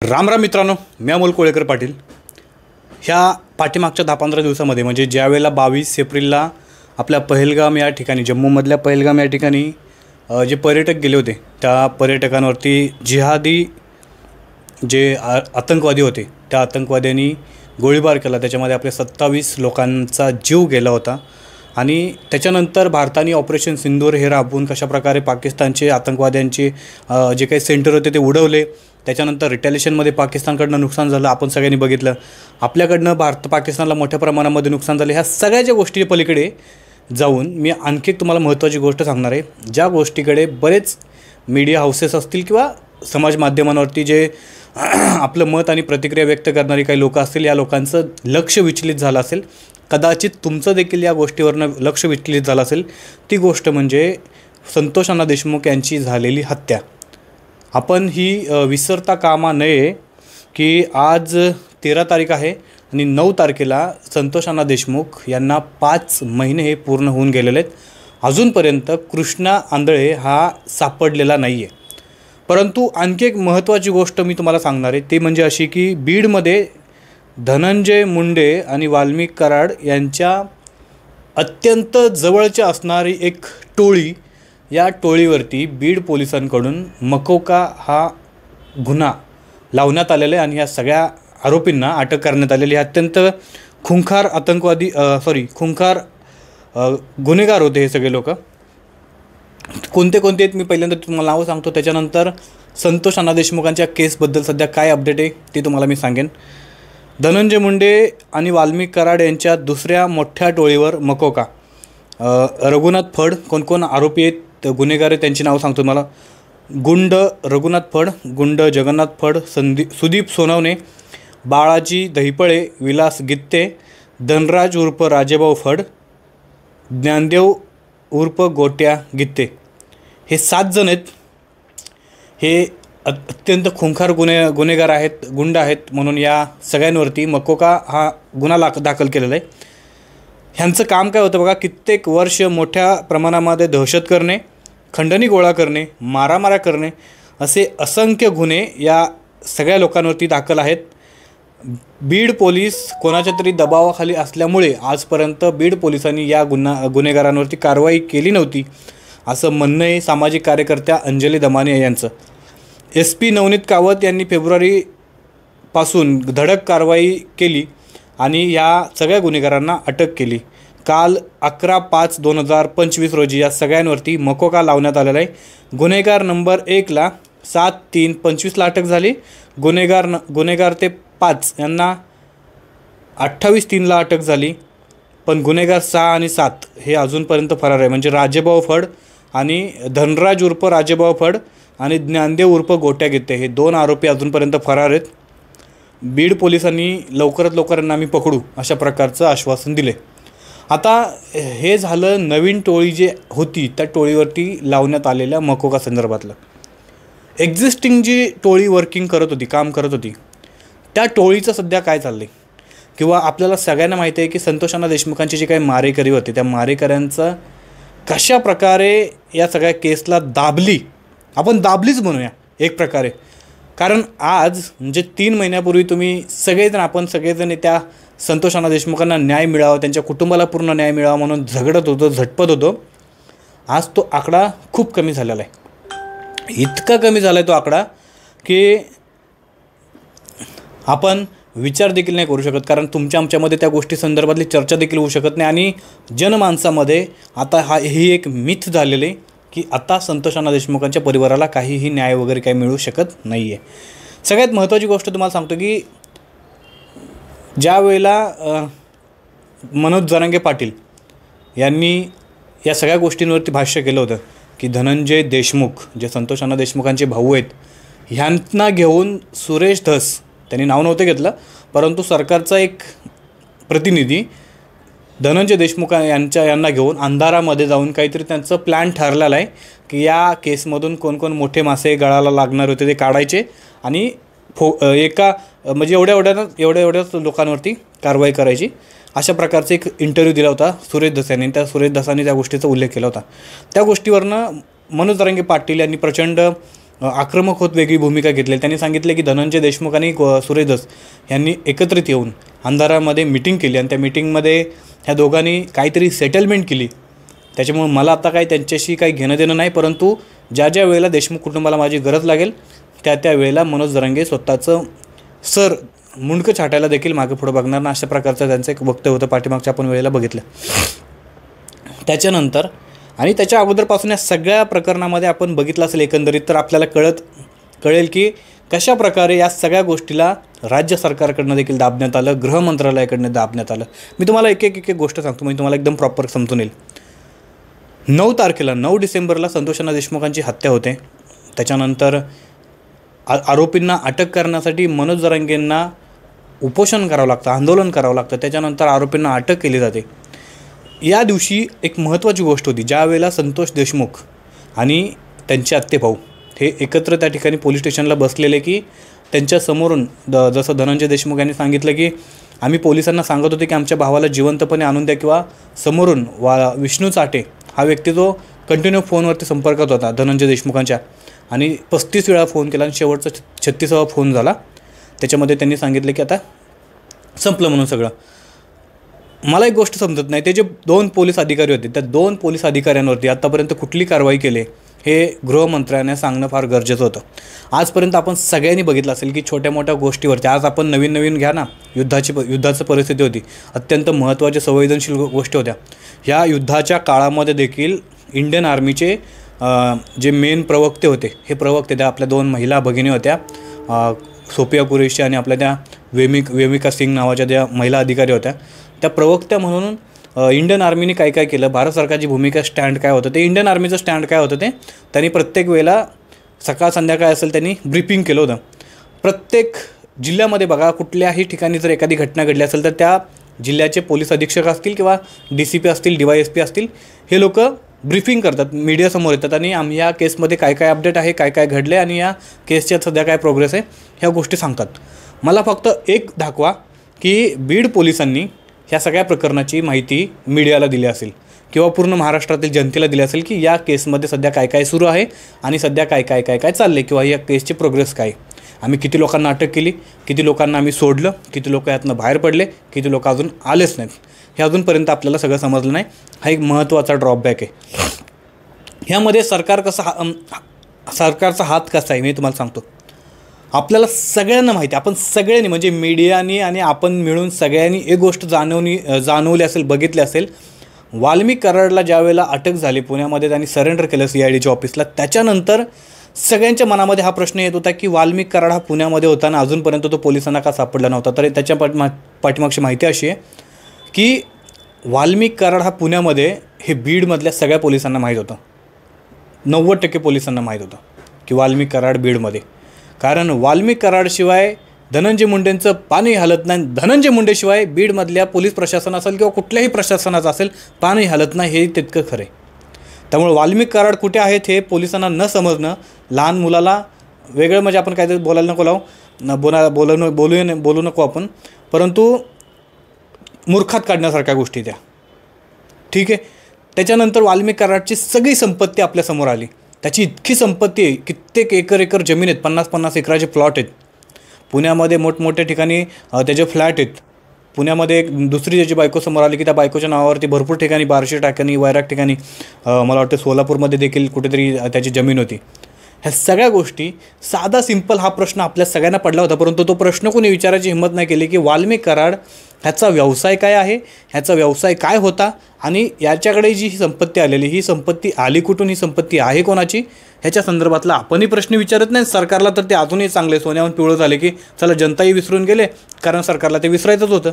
राम राम मित्रांनो, मी अमोल कोळेकर पाटील. ह्या पाठीमागच्या 10-15 दिवसामध्ये म्हणजे ज्यावेळेला 22 एप्रिलला आपल्या पहलगाम या ठिकाणी, जम्मूमधल्या पहलगाम या ठिकाणी जे पर्यटक गेले होते, त्या पर्यटकांवरती जिहादी जे आतंकवादी होते त्या आतंकवाद्यांनी गोळीबार केला. त्याच्यामध्ये आपले 27 लोकांचा जीव गेला होता. आणि त्याच्यानंतर भारताने ऑपरेशन सिंदूर हे राबवून कशाप्रकारे पाकिस्तानचे आतंकवाद्यांचे जे काही सेंटर होते ते उडवले. त्याच्यानंतर रिटॅलिएशनमध्ये पाकिस्तानकडनं नुकसान झालं, आपण सगळ्यांनी बघितलं. आपल्याकडनं पाकिस्तानला मोठ्या प्रमाणामध्ये नुकसान झालं. ह्या सगळ्या ज्या गोष्टी पलीकडे जाऊन मी आणखी तुम्हाला महत्त्वाची गोष्ट सांगणार आहे, ज्या गोष्टीकडे बरेच मीडिया हाऊसेस असतील किंवा समाज माध्यमांवरती जे आपलं मत आणि प्रतिक्रिया व्यक्त करणारी काही लोक असतील, या लोकांचं लक्ष विचलित झालं असेल. कदाचित तुमचं देखील या गोष्टीवरनं लक्ष विचलित झालं असेल. ती गोष्ट म्हणजे संतोष अण्णा देशमुख यांची झालेली हत्या. आपण ही विसरता कामा नये की आज 13 तारीख आहे आणि 9 तारखेला संतोष अण्णा देशमुख यांना 5 महिने हे पूर्ण होऊन गेलेले आहेत. अजूनपर्यंत कृष्णा आंधळे हा सापडलेला नाही आहे. परंतु आणखी एक महत्त्वाची गोष्ट मी तुम्हाला सांगणार आहे, ती म्हणजे अशी की बीडमध्ये धनंजय मुंडे आणि वाल्मिक कराड यांच्या अत्यंत जवळची असणारी एक टोळी, या टोळीवरती बीड पोलिसांकडून मकोका हा गुन्हा लावण्यात आलेला आहे आणि ह्या सगळ्या आरोपींना अटक करण्यात आलेली आहे. अत्यंत खुंखार खुंखार गुन्हेगार होते हे सगळे लोक. कोणते आहेत मी पहिल्यांदा तुम्हाला नावं सांगतो, त्याच्यानंतर संतोष अण्णा देशमुखांच्या केसबद्दल सध्या काय अपडेट आहे ते तुम्हाला मी सांगेन. धनंजय मुंडे आणि वाल्मिक कराड यांच्या दुसऱ्या मोठ्या टोळीवर मकोका, रघुनाथ फड, कोण आरोपी आहेत, गुन्हेगार आहेत, त्यांची नावं सांगतो तुम्हाला. गुंड रघुनाथ फड, गुंड जगन्नाथ फड, सुदीप सोनवणे, बाळाजी दहिपळे, विलास गित्ते, धनराज उर्फ राजेभाऊ फड, ज्ञानदेव उर्फ गोट्या गित्ते, हे 7 जण आहेत. हे अत्यंत खुंखार गुन्हेगार आहेत, गुंड आहेत. म्हणून या सगळ्यांवरती मकोका हा गुन्हा दाखल केलेला आहे. ह्यांचं काम काय होतं बघा, कित्येक वर्ष मोठ्या प्रमाणामध्ये दहशत करणे, खंडणी गोळा करणे, मारामाऱ्या करणे, असे असंख्य गुन्हे या सगळ्या लोकांवरती दाखल आहेत. बीड पोलीस कोणाच्या तरी दबावाखाली असल्यामुळे आजपर्यंत बीड पोलिसांनी या गुन्हेगारांवरती कारवाई केली नव्हती, असं म्हणणं आहे सामाजिक कार्यकर्त्या अंजली दमाने यांचं. SP नवनीत कावत यांनी फेब्रुवारीपासून धडक कारवाई केली आणि या सगळ्या गुन्हेगारांना अटक केली. काल 11/5/2025 रोजी या सगळ्यांवरती मकोका लावण्यात आलेला आहे. गुन्हेगार नंबर 1ला 7/3/25ला अटक झाली. गुन्हेगार ते 5 यांना 28/3ला अटक झाली. पण गुन्हेगार 6 आणि 7 हे अजूनपर्यंत फरार आहे. म्हणजे राजेभाऊ फड आणि धनराज उर्फ राजेभाऊ फड आणि ज्ञानदेव उर्फ गोट्या गित्ते, हे 2 आरोपी अजूनपर्यंत फरार आहेत. बीड पोलिसांनी लवकरात लवकर यांना आम्ही पकडू अशा प्रकारचं आश्वासन दिले. आता हे झालं नवीन टोळी जी होती त्या टोळीवरती लावण्यात आलेल्या मकोका संदर्भातलं. एक्झिस्टिंग जी टोळी काम करत होती त्या टोळीचं सध्या काय चाललं आहे, किंवा आपल्याला सगळ्यांना माहिती आहे की संतोष अण्णा देशमुखांची जी काही मारेकरी होते त्या मारेकऱ्यांचं कशा प्रकारे या सगळ्या केसला आपण दाबलीच म्हणूया एक प्रकारे. कारण आज म्हणजे 3 महिन्यापूर्वी आपण सगळेजण त्या संतोष अण्णा देशमुखांना न्याय मिळावा, त्यांच्या कुटुंबाला पूर्ण न्याय मिळावा म्हणून झगडत होतो, झटपत होतो. आज तो आकडा खूप कमी झालेला आहे. इतका कमी झाला आहे तो आकडा की आपण विचार देखील नाही करू शकत. कारण आमच्यामध्ये त्या गोष्टी संदर्भातली चर्चा देखील होऊ शकत नाही. आणि जनमानसामध्ये आता ही एक मिथ झालेली की आता संतोष अण्णा देशमुखांच्या परिवाराला काहीही न्याय वगैरे काही मिळू शकत नाही आहे. सगळ्यात महत्त्वाची गोष्ट तुम्हाला सांगतो की ज्या वेळेला मनोज जरांगे पाटील यांनी या सगळ्या गोष्टींवरती भाष्य केलं होतं की धनंजय देशमुख जे संतोष अण्णा देशमुखांचे भाऊ आहेत, ह्यांना घेऊन सुरेश धस, त्यांनी नाव नव्हतं घेतलं, परंतु सरकारचा एक प्रतिनिधी धनंजय देशमुख यांना घेऊन अंधारामध्ये जाऊन काहीतरी त्यांचं प्लॅन ठरलेला आहे की या केसमधून कोण मोठे मासे गळाला लागणार होते ते काढायचे आणि म्हणजे एवढ्याच लोकांवरती कारवाई करायची. अशा प्रकारचा एक इंटरव्ह्यू दिला होता सुरेश धस यांनी. त्या सुरेश धसांनी त्या गोष्टीचा उल्लेख केला होता. त्या गोष्टीवरनं मनोज जरांगे पाटील यांनी प्रचंड आक्रमक होत वेगळी भूमिका घेतली. त्यांनी सांगितले की धनंजय देशमुख आणि सुरेश धस यांनी एकत्रित येऊन अंधारामध्ये मिटिंग केली आणि त्या मिटिंगमध्ये ह्या दोघांनी काहीतरी सेटलमेंट केली. त्याच्यामुळे मला आता काही त्यांच्याशी काही घेणं देणं नाही, परंतु ज्या ज्या वेळेला देशमुख कुटुंबाला माझी गरज लागेल त्या वेळेला मनोज जरांगे स्वतःचं सर मुंडकं छाटायला देखील मागे पुढं बघणार ना, अशा प्रकारचं त्यांचं एक वक्तव्य होतं. पाठीमागच्या आपण वेळेला बघितलं. त्याच्यानंतर आणि त्याच्या अगोदरपासून या सगळ्या प्रकरणामध्ये आपण बघितलं असेल एकंदरीत, तर आपल्याला कळेल की कशा प्रकारे या सगळ्या गोष्टीला राज्य सरकारकडनं देखील दाबण्यात आलं, गृह मंत्रालयाकडनं दाबण्यात आलं. मी तुम्हाला एक एक गोष्ट सांगतो, म्हणजे तुम्हाला एकदम प्रॉपर समजून येईल. 9 डिसेंबरला संतोषअण्णा देशमुखांची हत्या होते. त्याच्यानंतर आरोपींना अटक करण्यासाठी मनोज जरांगेंना उपोषण करावं लागतं, आंदोलन करावं लागतं. त्याच्यानंतर आरोपींना अटक केली जाते. या दिवशी एक महत्त्वाची गोष्ट होती, ज्या वेळेला संतोष देशमुख आणि त्यांचे आत्तेभाऊ हे एकत्र त्या ठिकाणी पोलीस स्टेशनला बसलेले की त्यांच्यासमोरून जसं धनंजय देशमुख यांनी सांगितलं की आम्ही पोलिसांना सांगत होते की आमच्या भावाला जिवंतपणे आणून द्या, किंवा समोरून विष्णू चाटे हा व्यक्ती जो कंटिन्यू फोनवरती संपर्कात होता धनंजय देशमुखांच्या, आणि 35 वेळा फोन केला आणि शेवटचा 36वा फोन झाला. त्याच्यामध्ये त्यांनी सांगितलं की आता संपलं म्हणून सगळं. मला एक गोष्ट समजत नाही, ते जे 2 पोलीस अधिकारी होते त्या 2 पोलीस अधिकाऱ्यांवरती आत्तापर्यंत कुठली कारवाई केली हे गृहमंत्र्याने सांगणं फार गरजेचं होतं. आजपर्यंत आपण सगळ्यांनी बघितलं असेल की छोट्या मोठ्या गोष्टीवरती, आज आपण नवीन घ्या ना, युद्धाची परिस्थिती होती, अत्यंत महत्त्वाच्या संवेदनशील गोष्टी होत्या. ह्या युद्धाच्या काळामध्ये देखील इंडियन आर्मीचे जे मेन प्रवक्ते होते, हे प्रवक्ते त्या आपल्या 2 महिला भगिनी होत्या, सोफिया कुरेशी आणि आपल्या त्या वेमिका सिंग नावाच्या त्या महिला अधिकारी होत्या. त्या प्रवक्त्या म्हणून इंडियन आर्मीने काय केलं, भारत सरकारची भूमिका स्टँड काय होतं ते, इंडियन आर्मीचं स्टँड काय होतं ते त्यांनी प्रत्येक वेळेला सकाळ संध्याकाळ असेल त्यांनी ब्रीफिंग केलं होतं. प्रत्येक जिल्ह्यामध्ये बघा, कुठल्याही ठिकाणी जर एखादी घटना घडली असेल तर त्या जिल्ह्याचे पोलीस अधीक्षक असतील किंवा DCP असतील, DYSP असतील, हे लोक ब्रीफिंग करतात, मीडियासमोर येतात आणि आम्ही या केसमध्ये काय अपडेट आहे, काय घडले आणि या केसच्या सध्या काय प्रोग्रेस आहे, ह्या गोष्टी सांगतात. मला फक्त एक दाखवा की बीड पोलिसांनी ह्या सगळ्या प्रकरणाची माहिती मीडियाला दिली असेल किंवा पूर्ण महाराष्ट्रातील जनतेला दिली असेल की या केसमध्ये सध्या काय सुरू आहे आणि सध्या काय चाललं आहे, किंवा या केसची प्रोग्रेस काय, आम्ही किती लोकांना अटक केली, किती लोकांना आम्ही सोडलं, किती लोक यातनं बाहेर पडले, किती लोक अजून आलेच नाहीत, हे अजूनपर्यंत आपल्याला सगळं समजलं नाही. हा एक महत्त्वाचा ड्रॉबॅक आहे. ह्यामध्ये सरकारचा हात कसा आहे मी तुम्हाला सांगतो. आपल्याला सगळ्यांना माहिती आहे, आपण सगळ्यांनी म्हणजे मीडियानी आणि आपण मिळून सगळ्यांनी एक गोष्ट जाणवली असेल, बघितली असेल. वाल्मिक कराडला ज्या वेळेला अटक झाली पुण्यामध्ये, त्यांनी सरेंडर केलं CIDच्या ऑफिसला, त्याच्यानंतर सगळ्यांच्या मनामध्ये हा प्रश्न येत होता की वाल्मिक कराड हा पुण्यामध्ये होता आणि अजूनपर्यंत तो पोलिसांना का सापडला नव्हता. तर त्याच्या पाठीमागची माहिती अशी आहे की वाल्मिक कराड हा पुण्यामध्ये हे बीडमधल्या सगळ्या पोलिसांना माहीत होतं. 90% पोलिसांना माहीत होतं की वाल्मिक कराड बीडमध्ये, कारण वाल्मिक कराडशिवाय धनंजय मुंडेंचं पाणी हलत नाही, धनंजय मुंडेशिवाय बीडमधल्या पोलीस प्रशासन असेल किंवा कुठल्याही प्रशासनाचं असेल पाणी हलत नाही, हे तितकं खरं आहे. त्यामुळे वाल्मिक कराड कुठे आहेत हे पोलिसांना न समजणं, लहान मुलाला वेगळं म्हणजे आपण काहीतरी बोलायला नको लावू, बोलू नको आपण, परंतु मूर्खात काढण्यासारख्या गोष्टी त्या, ठीक आहे. त्याच्यानंतर वाल्मिक कराडची सगळी संपत्ती आपल्यासमोर आली. त्याची इतकी संपत्ती आहे, कित्येक एकर जमीन आहेत, 50-50 एकराचे प्लॉट आहेत पुण्यामध्ये, मोठमोठ्या ठिकाणी त्याचे फ्लॅट आहेत. पुण्यामध्ये एक दुसरी त्याची बायको समोर आली की त्या बायकोच्या नावावरती भरपूर ठिकाणी, बार्शी ठिकाणी, वैराग ठिकाणी, मला वाटतं सोलापूरमध्ये देखील कुठेतरी त्याची जमीन होती. ह्या सगळ्या गोष्टी साधा सिंपल हा प्रश्न आपल्या सगळ्यांना पडला होता, परंतु तो प्रश्न कोणी विचारायची हिंमत नाही केली की वाल्मिक कराड ह्याचा व्यवसाय काय आहे, ह्याचा व्यवसाय काय होता आणि याच्याकडे जी ही संपत्ती आलेली, ही संपत्ती आली कुठून, ही संपत्ती आहे कोणाची, ह्याच्या संदर्भातला आपणही प्रश्न विचारत नाही. सरकारला तर ते अजूनही चांगले सोन्याहून पिवळं झाले की चला जनताही विसरून गेले, कारण सरकारला ते विसरायचंच होतं.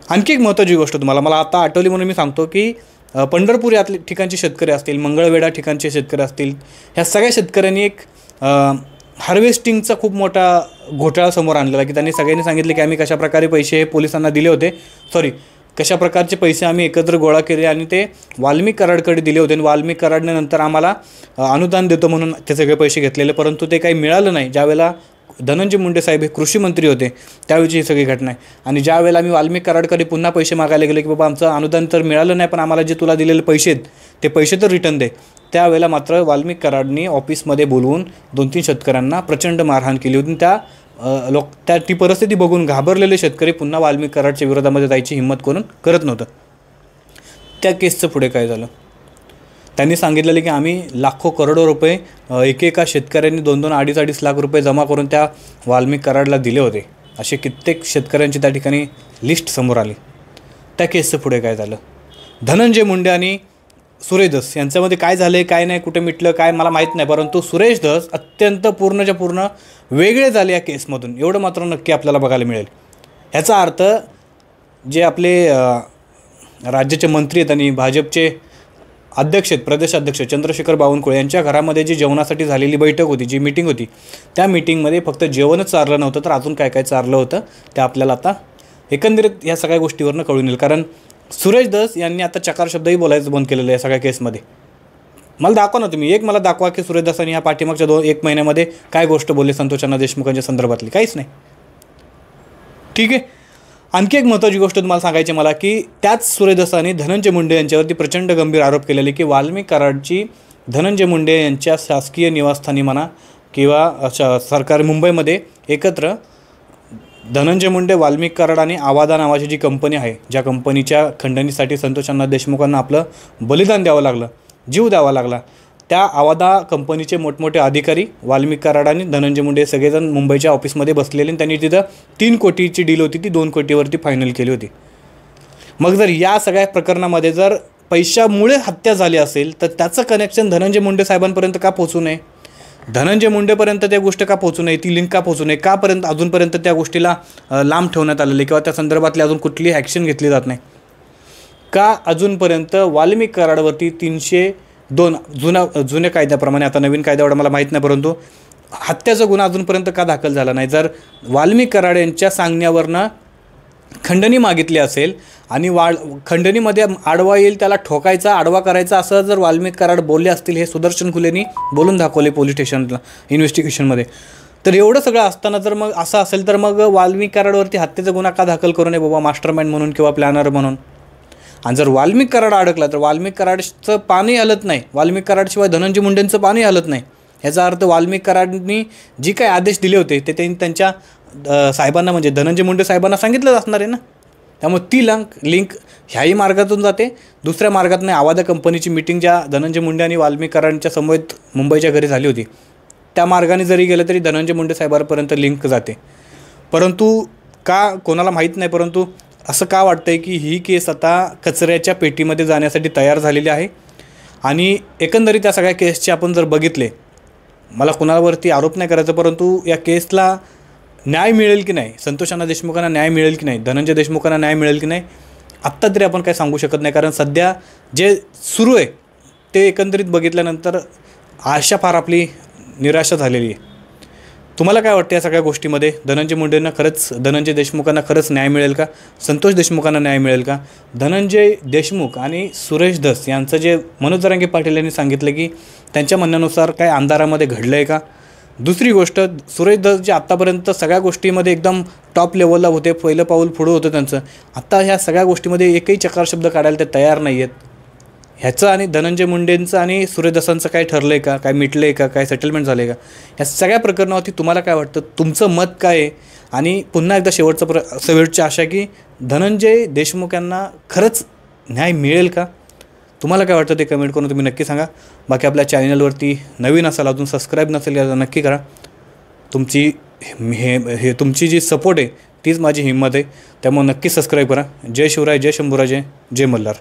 आणखी एक महत्त्वाची गोष्ट मला आता आठवली म्हणून मी सांगतो की पंढरपूर या ठिकाणचे शेतकरी असतील, मंगळवेढा ठिकाणचे शेतकरी असतील, ह्या सगळ्या शेतकऱ्यांनी एक हार्वेस्टिंगचा खूप मोठा घोटाळा समोर आणलेला की त्यांनी सगळ्यांनी सांगितले की आम्ही कशाप्रकारे पैसे पोलिसांना दिले होते, कशा प्रकारचे पैसे आम्ही एकत्र गोळा केले आणि ते वाल्मिक कराडकडे दिले होते आणि वाल्मिक कराडने नंतर आम्हाला अनुदान देतो म्हणून ते सगळे पैसे घेतलेले, परंतु ते काही मिळालं नाही. ज्यावेळेला धनंजय मुंडे साहेब हे कृषी मंत्री होते त्यावेळची ही सगळी घटना आहे. आणि ज्या वेळेला आम्ही वाल्मिक कराडकडे पुन्हा पैसे मागायला गेले की बाबा आमचं अनुदान तर मिळालं नाही, पण आम्हाला जे तुला दिलेले पैसे आहेत ते पैसे तर रिटर्न दे, त्यावेळेला मात्र वाल्मिक कराडनी ऑफिसमध्ये बोलवून 2-3 शेतकऱ्यांना प्रचंड मारहाण केली होती. ती परिस्थिती बघून घाबरलेले शेतकरी पुन्हा वाल्मिक कराडच्या विरोधामध्ये जायची हिंमत करून करत नव्हतं. त्या केसचं पुढे काय झालं, त्यांनी सांगितलेलं की आम्ही लाखो करोडो रुपये एकेका शेतकऱ्यांनी 2-2, 2.5 लाख रुपये जमा करून त्या वाल्मिक कराडला दिले होते. असे कित्येक शेतकऱ्यांची त्या ठिकाणी लिस्ट समोर आली. त्या केसचं पुढे काय झालं, धनंजय मुंडे आणि सुरेश धस यांच्यामध्ये काय झालं आहे काय नाही, कुठे मिटलं काय मला माहीत नाही, परंतु सुरेश धस अत्यंत पूर्णच्या पूर्ण वेगळे झाले या केसमधून, एवढं मात्र नक्की आपल्याला बघायला मिळेल. ह्याचा अर्थ जे आपले राज्याचे मंत्री आहेत आणि भाजपचे अध्यक्ष आहेत, प्रदेशाध्यक्ष चंद्रशेखर बावनकुळे यांच्या घरामध्ये जी जेवणासाठी झालेली बैठक होती, जी मीटिंग होती, त्या मीटिंगमध्ये फक्त जेवणच चारलं नव्हतं तर अजून काय काय चारलं होतं ते आपल्याला आता एकंदरीत या सगळ्या गोष्टीवरनं कळून येईल. कारण सुरेश धस यांनी आता चकार शब्दही बोलायचं बंद केलेलं आहे या सगळ्या केसमध्ये. मला दाखवा ना तुम्ही, मला दाखवा की सुरेश धस यांनी ह्या पाठीमागच्या 1 महिन्यामध्ये काय गोष्ट बोलली संतोष अण्णा देशमुखांच्या संदर्भातली, काहीच नाही. ठीक आहे. आणखी एक महत्त्वाची गोष्ट तुम्हाला सांगायची मला की त्याच सुरेश धस आणि धनंजय मुंडे यांच्यावरती प्रचंड गंभीर आरोप केलेले की वाल्मिक कराडची धनंजय मुंडे यांच्या शासकीय निवासस्थानी म्हणा किंवा सरकारी मुंबईमध्ये एकत्र धनंजय मुंडे, वाल्मिक कराड आणि आवादा नावाची जी कंपनी आहे, ज्या कंपनीच्या खंडणीसाठी संतोष अण्णा देशमुखांना आपलं बलिदान द्यावं लागलं, जीव द्यावा लागला, त्या आवादा कंपनीचे मोठमोठे अधिकारी वाल्मिक कराड आणि धनंजय मुंडे सगळेजण मुंबईच्या ऑफिसमध्ये बसलेले आणि त्यांनी तिथं 3 कोटीची डील होती ती 2 कोटीवरती फायनल केली होती. मग जर या सगळ्या प्रकरणामध्ये जर पैशामुळे हत्या झाली असेल तर त्याचं कनेक्शन धनंजय मुंडे साहेबांपर्यंत का पोहोचू नये, धनंजय मुंडेपर्यंत त्या गोष्ट का पोहोचू नये, ती लिंक का पोहोचू नये, अजूनपर्यंत त्या गोष्टीला लांब ठेवण्यात आलेले किंवा त्या संदर्भातली अजून कुठलीही ॲक्शन घेतली जात नाही का, अजूनपर्यंत वाल्मिक कराडवरती 302 जुन्या कायद्याप्रमाणे, आता नवीन कायदा एवढा मला माहीत नाही, परंतु हत्याचा गुन्हा अजूनपर्यंत का दाखल झाला नाही. जर वाल्मिक कराड यांच्या सांगण्यावरनं खंडणी मागितली असेल आणि खंडणीमध्ये आडवा येईल त्याला ठोकायचा, आडवा करायचा असं जर वाल्मिक कराड बोलले असतील, हे सुदर्शन खुलेंनी बोलून दाखवले पोलीस स्टेशनला इन्व्हेस्टिगेशनमध्ये, तर एवढं सगळं असताना जर मग असं असेल तर मग वाल्मिक कराडवरती हत्येचा गुन्हा का दाखल करू नये बाबा, मास्टरमाइंड म्हणून किंवा प्लॅनर म्हणून. आणि जर वाल्मिक कराड अडकला तर वाल्मिक कराडचं पाणी हलत नाही, वाल्मिक कराडशिवाय धनंजय मुंडेंचं पाणी हलत नाही. याचा अर्थ वाल्मिक कराडांनी जी काही आदेश दिले होते ते त्यांनी त्यांच्या साहेबांना म्हणजे धनंजय मुंडे साहेबांना सांगितलंच असणार आहे ना. त्यामुळे ती लिंक ह्याही मार्गातून जाते, दुसऱ्या मार्गात नाही. आवादा कंपनीची मीटिंग ज्या धनंजय मुंडे आणि वाल्मिक कराडांच्या समवेत मुंबईच्या घरी झाली होती त्या मार्गाने जरी गेलं तरी धनंजय मुंडे साहेबांपर्यंत लिंक जाते. परंतु का कोणाला माहीत नाही, परंतु असं का वाटतं आहे की ही केस आता कचऱ्याच्या पेटीमध्ये जाण्यासाठी तयार झालेली आहे. आणि एकंदरीत त्या सगळ्या केसचे आपण जर बघितले, मला कुणावरती आरोप नाही करायचा, परंतु या केसला न्याय मिळेल की नाही, संतोष अण्णा देशमुखांना न्याय मिळेल की नाही, धनंजय देशमुखांना न्याय मिळेल की नाही, आत्ता तरी आपण काय सांगू शकत नाही. कारण सध्या जे सुरू आहे ते एकंदरीत बघितल्यानंतर आशा फार आपली निराशा झालेली आहे. तुम्हाला काय वाटतं या सगळ्या गोष्टीमध्ये, धनंजय देशमुखांना खरंच न्याय मिळेल का, संतोष देशमुखांना न्याय मिळेल का? धनंजय देशमुख आणि सुरेश धस यांचं जे मनोज जरांगे पाटील यांनी सांगितलं की त्यांच्या म्हणण्यानुसार काय अंधारामध्ये घडलं आहे का. दुसरी गोष्ट, सुरेश धस जे आत्तापर्यंत सगळ्या गोष्टीमध्ये एकदम टॉप लेवलला होते, पहिलं पाऊल पुढं होतं त्यांचं, आत्ता ह्या सगळ्या गोष्टीमध्ये एकही चकार शब्द काढायला ते तयार नाही आहेत. ह्याचं आणि धनंजय मुंडेंचं आणि सुरेश धसांचं काय ठरलं आहे का, काय मिटलं आहे का, काय सेटलमेंट झालं आहे का, ह्या सगळ्या प्रकरणावरती तुम्हाला काय वाटतं, तुमचं मत काय आहे? आणि पुन्हा एकदा शेवटची आशा की धनंजय देशमुख यांना खरंच न्याय मिळेल का? तुम्हाला काय वाटतं ते कमेंट करून तुम्ही नक्की सांगा. बाकी आपल्या चॅनलवरती नवीन असाल, अजून सबस्क्राईब नसेल याला नक्की करा. तुमची जी सपोर्ट आहे तीच माझी हिंमत आहे, त्यामुळे नक्की सबस्क्राईब करा. जय शिवराय, जय शंभूराजे, जय मल्हार.